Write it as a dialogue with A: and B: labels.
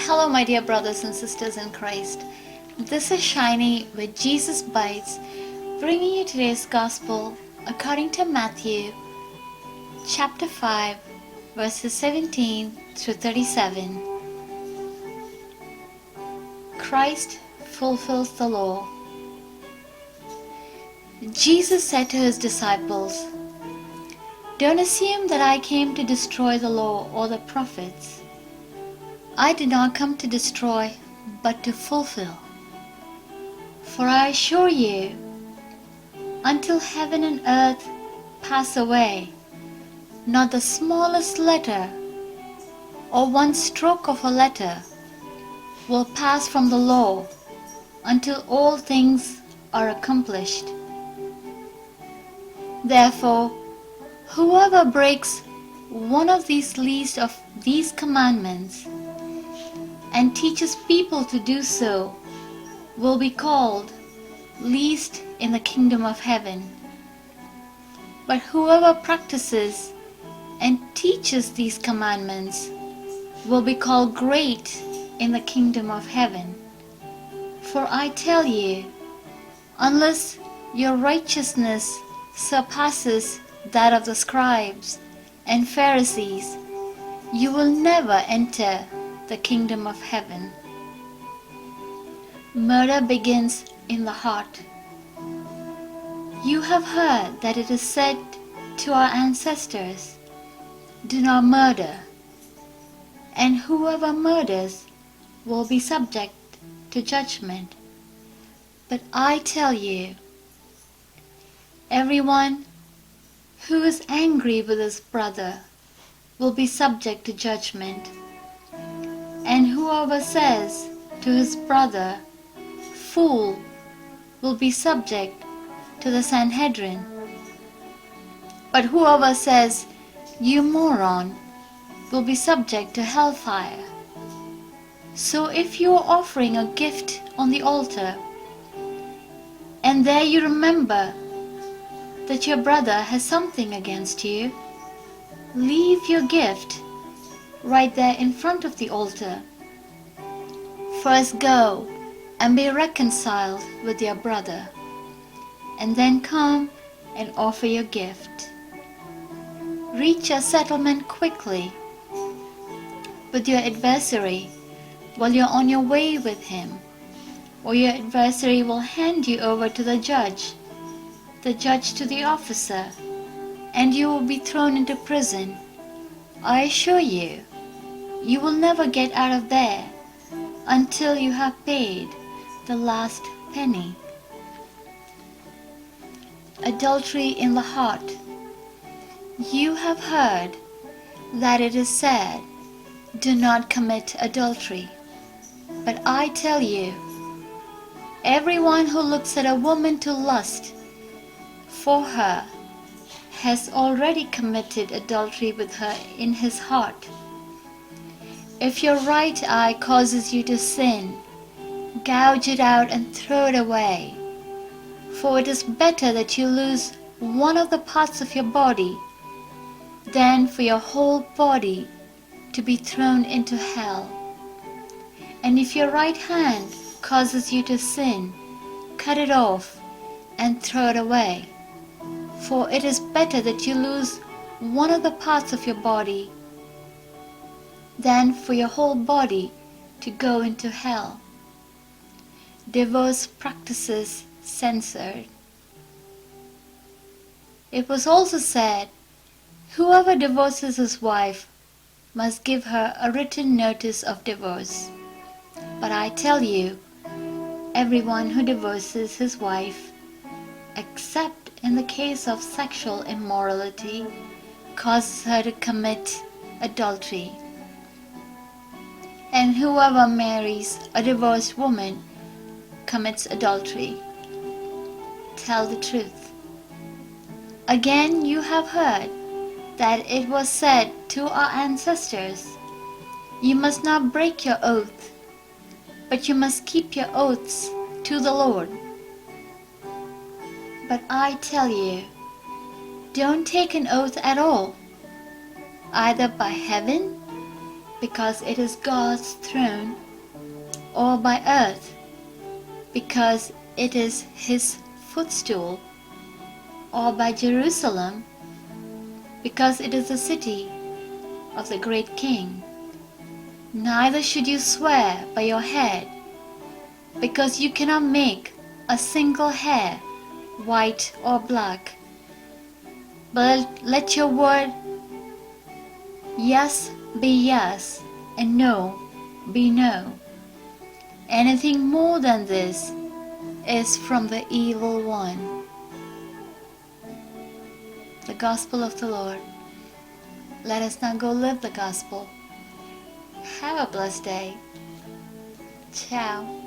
A: Hello, my dear brothers and sisters in Christ. This is Shiny with Jesus Bites, bringing you today's Gospel according to Matthew, chapter 5, verses 17 through 37. Christ fulfills the law. Jesus said to his disciples, "Don't assume that I came to destroy the law or the prophets. I did not come to destroy, but to fulfill. For I assure you, until heaven and earth pass away, not the smallest letter or one stroke of a letter will pass from the law until all things are accomplished. Therefore, whoever breaks one of these least of these commandments and teaches people to do so will be called least in the kingdom of heaven. But whoever practices and teaches these commandments will be called great in the kingdom of heaven. For I tell you, unless your righteousness surpasses that of the scribes and Pharisees, you will never enter the kingdom of heaven. Murder begins in the heart. You have heard that it is said to our ancestors, 'Do not murder,' and whoever murders will be subject to judgment. But I tell you, everyone who is angry with his brother will be subject to judgment. And whoever says to his brother, 'Fool,' will be subject to the Sanhedrin. But whoever says, 'You moron,' will be subject to hellfire. So if you are offering a gift on the altar, and there you remember that your brother has something against you, leave your gift right there in front of the altar. First go and be reconciled with your brother, and then come and offer your gift. Reach a settlement quickly with your adversary while you're on your way with him, or your adversary will hand you over to the judge to the officer, and you will be thrown into prison. I assure you, you will never get out of there until you have paid the last penny." Adultery in the heart. You have heard that it is said, "Do not commit adultery." But I tell you, everyone who looks at a woman to lust for her has already committed adultery with her in his heart. If your right eye causes you to sin, gouge it out and throw it away. For it is better that you lose one of the parts of your body than for your whole body to be thrown into hell. And if your right hand causes you to sin, cut it off and throw it away. For it is better that you lose one of the parts of your body than for your whole body to go into hell. Divorce practices censored. It was also said, "Whoever divorces his wife must give her a written notice of divorce." But I tell you, everyone who divorces his wife, except in the case of sexual immorality, causes her to commit adultery. And whoever marries a divorced woman commits adultery. Tell the truth. Again, you have heard that it was said to our ancestors, "You must not break your oath, but you must keep your oaths to the Lord." But I tell you, don't take an oath at all, either by heaven, because it is God's throne, or by earth, because it is his footstool, or by Jerusalem, because it is the city of the great King. Neither should you swear by your head, because you cannot make a single hair white or black. But let your word yes be yes, and no be no. Anything more than this is from the evil one. The Gospel of the Lord. Let us now go live the Gospel. Have a blessed day. Ciao.